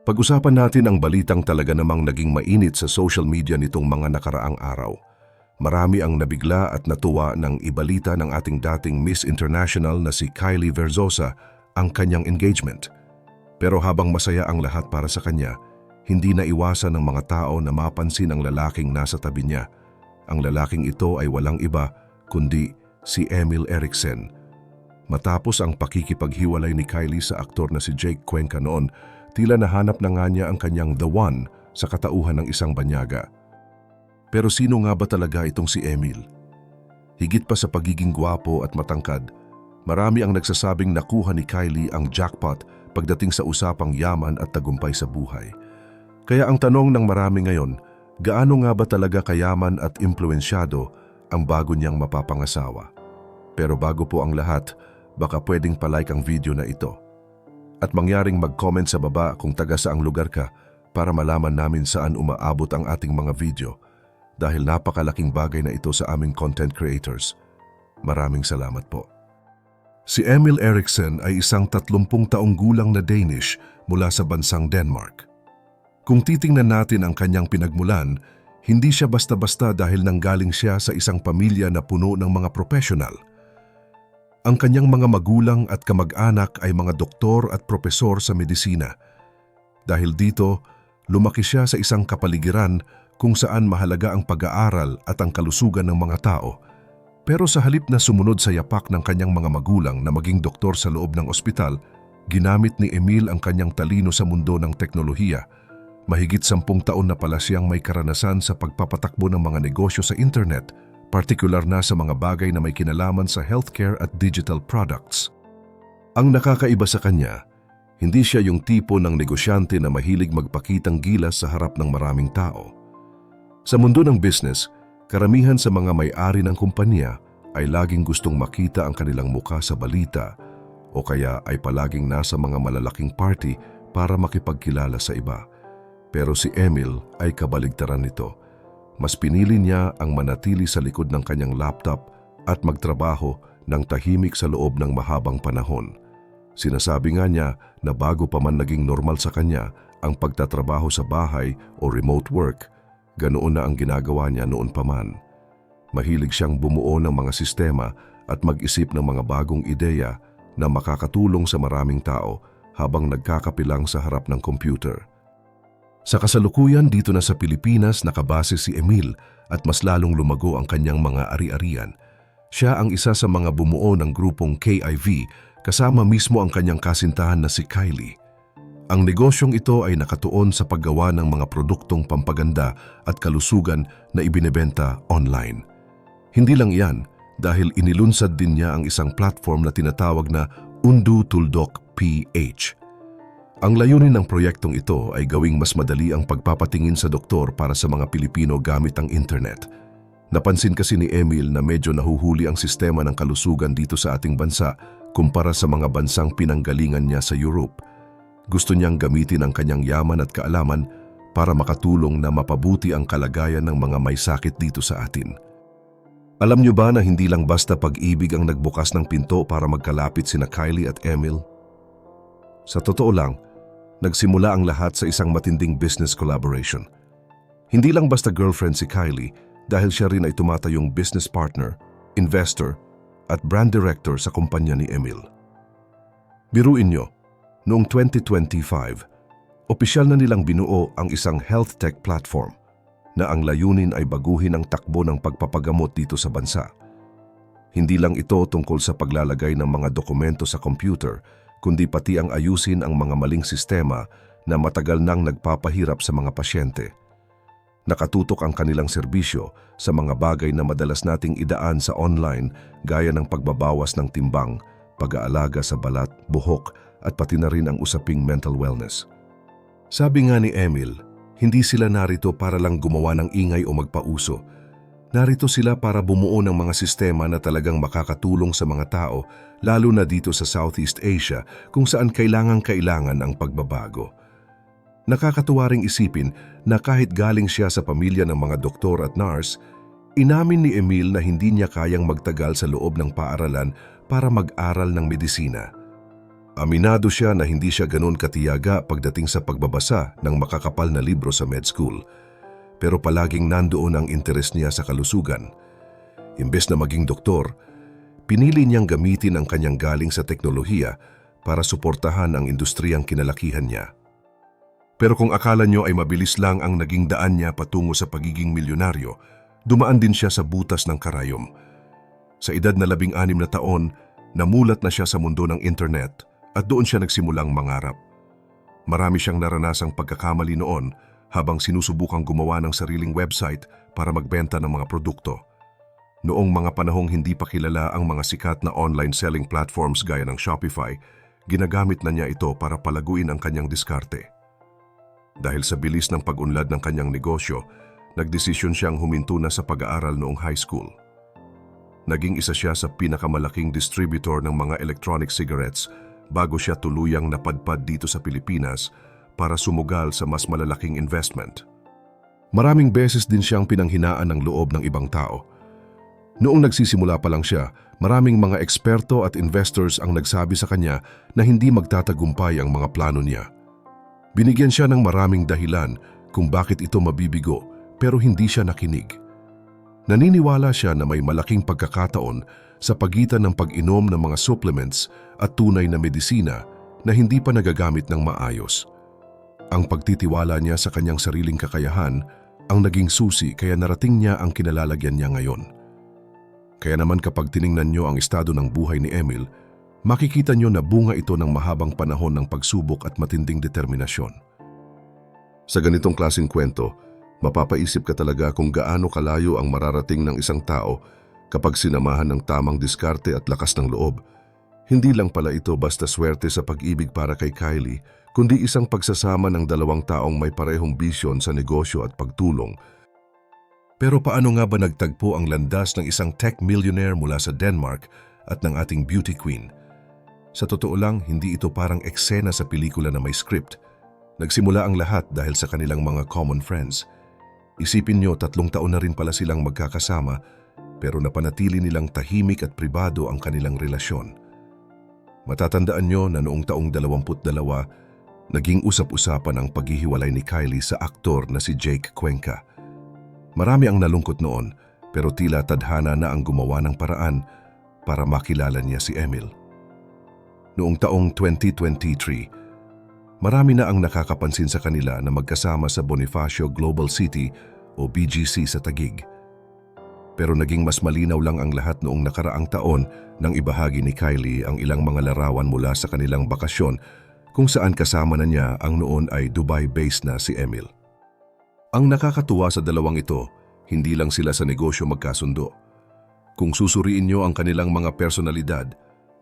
Pag-usapan natin ang balitang talaga namang naging mainit sa social media nitong mga nakaraang araw. Marami ang nabigla at natuwa nang ibalita ng ating dating Miss International na si Kylie Verzosa ang kanyang engagement. Pero habang masaya ang lahat para sa kanya, hindi naiwasan ng mga tao na mapansin ang lalaking nasa tabi niya. Ang lalaking ito ay walang iba kundi si Emil Eriksen. Matapos ang pakikipaghiwalay ni Kylie sa aktor na si Jake Cuenca noon, tila nahanap na nga niya ang kanyang the one sa katauhan ng isang banyaga. Pero sino nga ba talaga itong si Emil? Higit pa sa pagiging gwapo at matangkad, marami ang nagsasabing nakuha ni Kylie ang jackpot pagdating sa usapang yaman at tagumpay sa buhay. Kaya ang tanong ng marami ngayon, gaano nga ba talaga kayaman at impluensyado ang bago niyang mapapangasawa? Pero bago po ang lahat, baka pwedeng palike ang video na ito. At mangyaring mag-comment sa baba kung taga saang lugar ka para malaman namin saan umaabot ang ating mga video dahil napakalaking bagay na ito sa aming content creators. Maraming salamat po. Si Emil Eriksen ay isang 30 taong gulang na Danish mula sa bansang Denmark. Kung titingnan natin ang kanyang pinagmulan, hindi siya basta-basta dahil nanggaling siya sa isang pamilya na puno ng mga profesional. Ang kanyang mga magulang at kamag-anak ay mga doktor at propesor sa medisina. Dahil dito, lumaki siya sa isang kapaligiran kung saan mahalaga ang pag-aaral at ang kalusugan ng mga tao. Pero sa halip na sumunod sa yapak ng kanyang mga magulang na maging doktor sa loob ng ospital, ginamit ni Emil ang kanyang talino sa mundo ng teknolohiya. Mahigit 10 taon na pala siyang may karanasan sa pagpapatakbo ng mga negosyo sa internet, partikular na sa mga bagay na may kinalaman sa healthcare at digital products. Ang nakakaiba sa kanya, hindi siya yung tipo ng negosyante na mahilig magpakitang gilas sa harap ng maraming tao. Sa mundo ng business, karamihan sa mga may-ari ng kumpanya ay laging gustong makita ang kanilang mukha sa balita o kaya ay palaging nasa mga malalaking party para makipagkilala sa iba. Pero si Emil ay kabaligtaran nito. Mas pinili niya ang manatili sa likod ng kanyang laptop at magtrabaho ng tahimik sa loob ng mahabang panahon. Sinasabi nga niya na bago pa man naging normal sa kanya ang pagtatrabaho sa bahay o remote work, ganoon na ang ginagawa niya noon pa man. Mahilig siyang bumuo ng mga sistema at mag-isip ng mga bagong ideya na makakatulong sa maraming tao habang nagkakapilang sa harap ng computer. Sa kasalukuyan dito na sa Pilipinas nakabase si Emil at mas lalong lumago ang kanyang mga ari-arian. Siya ang isa sa mga bumuo ng grupong KIV kasama mismo ang kanyang kasintahan na si Kylie. Ang negosyong ito ay nakatuon sa paggawa ng mga produktong pampaganda at kalusugan na ibinebenta online. Hindi lang yan dahil inilunsad din niya ang isang platform na tinatawag na Undu Tuldok PH. Ang layunin ng proyektong ito ay gawing mas madali ang pagpapatingin sa doktor para sa mga Pilipino gamit ang internet. Napansin kasi ni Emil na medyo nahuhuli ang sistema ng kalusugan dito sa ating bansa kumpara sa mga bansang pinanggalingan niya sa Europe. Gusto niyang gamitin ang kanyang yaman at kaalaman para makatulong na mapabuti ang kalagayan ng mga may sakit dito sa atin. Alam niyo ba na hindi lang basta pag-ibig ang nagbukas ng pinto para magkalapit sina Kylie at Emil? Sa totoo lang, nagsimula ang lahat sa isang matinding business collaboration. Hindi lang basta girlfriend si Kylie dahil siya rin ay tumatayong business partner, investor at brand director sa kumpanya ni Emil. Biruin nyo, noong 2025, opisyal na nilang binuo ang isang health tech platform na ang layunin ay baguhin ang takbo ng pagpapagamot dito sa bansa. Hindi lang ito tungkol sa paglalagay ng mga dokumento sa computer, kundi pati ang ayusin ang mga maling sistema na matagal nang nagpapahirap sa mga pasyente. Nakatutok ang kanilang serbisyo sa mga bagay na madalas nating idaan sa online gaya ng pagbabawas ng timbang, pag-aalaga sa balat, buhok at pati na rin ang usaping mental wellness. Sabi nga ni Emil, hindi sila narito para lang gumawa ng ingay o magpauso. Narito sila para bumuo ng mga sistema na talagang makakatulong sa mga tao, lalo na dito sa Southeast Asia kung saan kailangan ang pagbabago. Nakakatuwa ring isipin na kahit galing siya sa pamilya ng mga doktor at nurse, inamin ni Emil na hindi niya kayang magtagal sa loob ng paaralan para mag-aral ng medisina. Aminado siya na hindi siya ganun katiyaga pagdating sa pagbabasa ng makakapal na libro sa med school, pero palaging nandoon ang interes niya sa kalusugan. Imbes na maging doktor, pinili niyang gamitin ang kanyang galing sa teknolohiya para suportahan ang industriyang kinalakihan niya. Pero kung akala niyo ay mabilis lang ang naging daan niya patungo sa pagiging milyonaryo, dumaan din siya sa butas ng karayom. Sa edad na 16 na taon, namulat na siya sa mundo ng internet at doon siya nagsimulang mangarap. Marami siyang naranasang pagkakamali noon habang sinusubukang gumawa ng sariling website para magbenta ng mga produkto. Noong mga panahong hindi pa kilala ang mga sikat na online selling platforms gaya ng Shopify, ginagamit na niya ito para palaguin ang kanyang diskarte. Dahil sa bilis ng pag-unlad ng kanyang negosyo, nagdesisyon siyang huminto na sa pag-aaral noong high school. Naging isa siya sa pinakamalaking distributor ng mga electronic cigarettes bago siya tuluyang napadpad dito sa Pilipinas para sumugal sa mas malalaking investment. Maraming beses din siyang pinanghinaan ng loob ng ibang tao. Noong nagsisimula pa lang siya, maraming mga eksperto at investors ang nagsabi sa kanya na hindi magtatagumpay ang mga plano niya. Binigyan siya ng maraming dahilan kung bakit ito mabibigo pero hindi siya nakinig. Naniniwala siya na may malaking pagkakataon sa pagitan ng pag-inom ng mga supplements at tunay na medisina na hindi pa nagagamit ng maayos. Ang pagtitiwala niya sa kanyang sariling kakayahan ang naging susi kaya narating niya ang kinalalagyan niya ngayon. Kaya naman kapag tiningnan niyo ang estado ng buhay ni Emil, makikita niyo na bunga ito ng mahabang panahon ng pagsubok at matinding determinasyon. Sa ganitong klaseng kwento, mapapaisip ka talaga kung gaano kalayo ang mararating ng isang tao kapag sinamahan ng tamang diskarte at lakas ng loob. Hindi lang pala ito basta swerte sa pag-ibig para kay Kylie, kundi isang pagsasama ng dalawang taong may parehong bisyon sa negosyo at pagtulong. Pero paano nga ba nagtagpo ang landas ng isang tech millionaire mula sa Denmark at ng ating beauty queen? Sa totoo lang, hindi ito parang eksena sa pelikula na may script. Nagsimula ang lahat dahil sa kanilang mga common friends. Isipin nyo, 3 taon na rin pala silang magkakasama, pero napanatili nilang tahimik at pribado ang kanilang relasyon. Matatandaan nyo na noong taong 22, naging usap-usapan ang paghihiwalay ni Kylie sa aktor na si Jake Cuenca. Marami ang nalungkot noon, pero tila tadhana na ang gumawa ng paraan para makilala niya si Emil. Noong taong 2023, marami na ang nakakapansin sa kanila na magkasama sa Bonifacio Global City o BGC sa Taguig. Pero naging mas malinaw lang ang lahat noong nakaraang taon nang ibahagi ni Kylie ang ilang mga larawan mula sa kanilang bakasyon kung saan kasama na niya ang noon ay Dubai-based na si Emil. Ang nakakatuwa sa dalawang ito, hindi lang sila sa negosyo magkasundo. Kung susuriin niyo ang kanilang mga personalidad,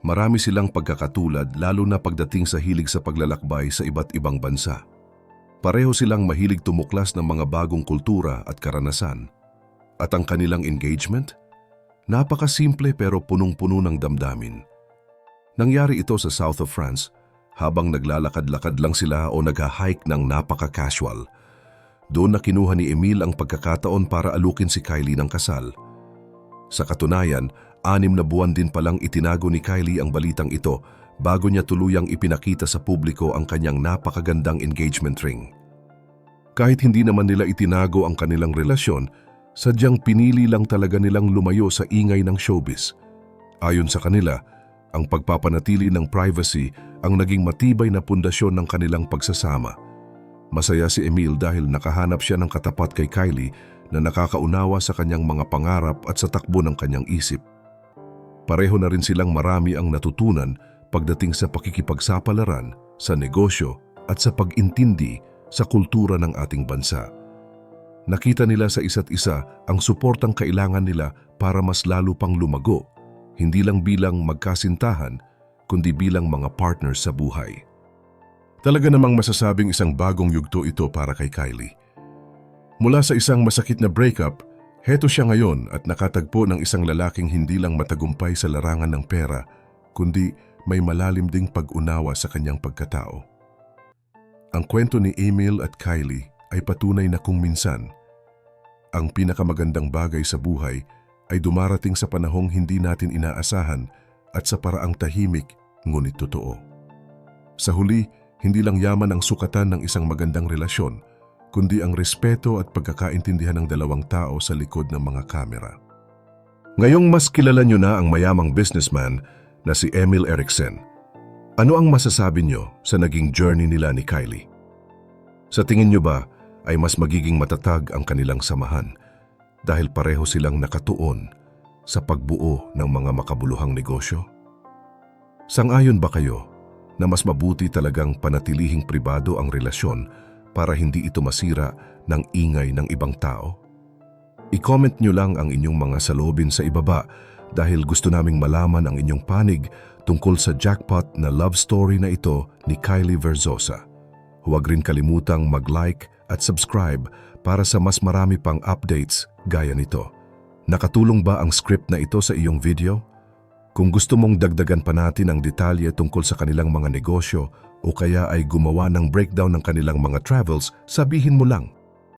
marami silang pagkakatulad lalo na pagdating sa hilig sa paglalakbay sa iba't ibang bansa. Pareho silang mahilig tumuklas ng mga bagong kultura at karanasan. At ang kanilang engagement? Napakasimple pero punong-puno ng damdamin. Nangyari ito sa south of France habang naglalakad-lakad lang sila o nag-hike ng napaka-casual. Doon na kinuha ni Emil ang pagkakataon para alukin si Kylie ng kasal. Sa katunayan, 6 na buwan din palang itinago ni Kylie ang balitang ito bago niya tuluyang ipinakita sa publiko ang kanyang napakagandang engagement ring. Kahit hindi naman nila itinago ang kanilang relasyon, sadyang pinili lang talaga nilang lumayo sa ingay ng showbiz. Ayon sa kanila, ang pagpapanatili ng privacy ang naging matibay na pundasyon ng kanilang pagsasama. Masaya si Emil dahil nakahanap siya ng katapat kay Kylie na nakakaunawa sa kanyang mga pangarap at sa takbo ng kanyang isip. Pareho na rin silang marami ang natutunan pagdating sa pakikipagsapalaran, sa negosyo at sa pag-intindi sa kultura ng ating bansa. Nakita nila sa isa't isa ang suportang kailangan nila para mas lalo pang lumago, hindi lang bilang magkasintahan, kundi bilang mga partners sa buhay. Talaga namang masasabing isang bagong yugto ito para kay Kylie. Mula sa isang masakit na breakup, heto siya ngayon at nakatagpo ng isang lalaking hindi lang matagumpay sa larangan ng pera, kundi may malalim ding pag-unawa sa kanyang pagkatao. Ang kwento ni Emil at Kylie ay patunay na kung minsan, ang pinakamagandang bagay sa buhay ay dumarating sa panahong hindi natin inaasahan at sa paraang tahimik ngunit totoo. Sa huli, hindi lang yaman ang sukatan ng isang magandang relasyon, kundi ang respeto at pagkakaintindihan ng dalawang tao sa likod ng mga kamera. Ngayong mas kilala nyo na ang mayamang businessman na si Emil Eriksen, ano ang masasabi nyo sa naging journey nila ni Kylie? Sa tingin nyo ba ay mas magiging matatag ang kanilang samahan dahil pareho silang nakatuon sa pagbuo ng mga makabuluhang negosyo? Sang-ayon ba kayo na mas mabuti talagang panatilihing pribado ang relasyon para hindi ito masira ng ingay ng ibang tao? I-comment nyo lang ang inyong mga saloobin sa ibaba dahil gusto naming malaman ang inyong panig tungkol sa jackpot na love story na ito ni Kylie Verzosa. Huwag rin kalimutang mag-like at subscribe para sa mas marami pang updates gaya nito. Nakatulong ba ang script na ito sa iyong video? Kung gusto mong dagdagan pa natin ang detalye tungkol sa kanilang mga negosyo o kaya ay gumawa ng breakdown ng kanilang mga travels, sabihin mo lang.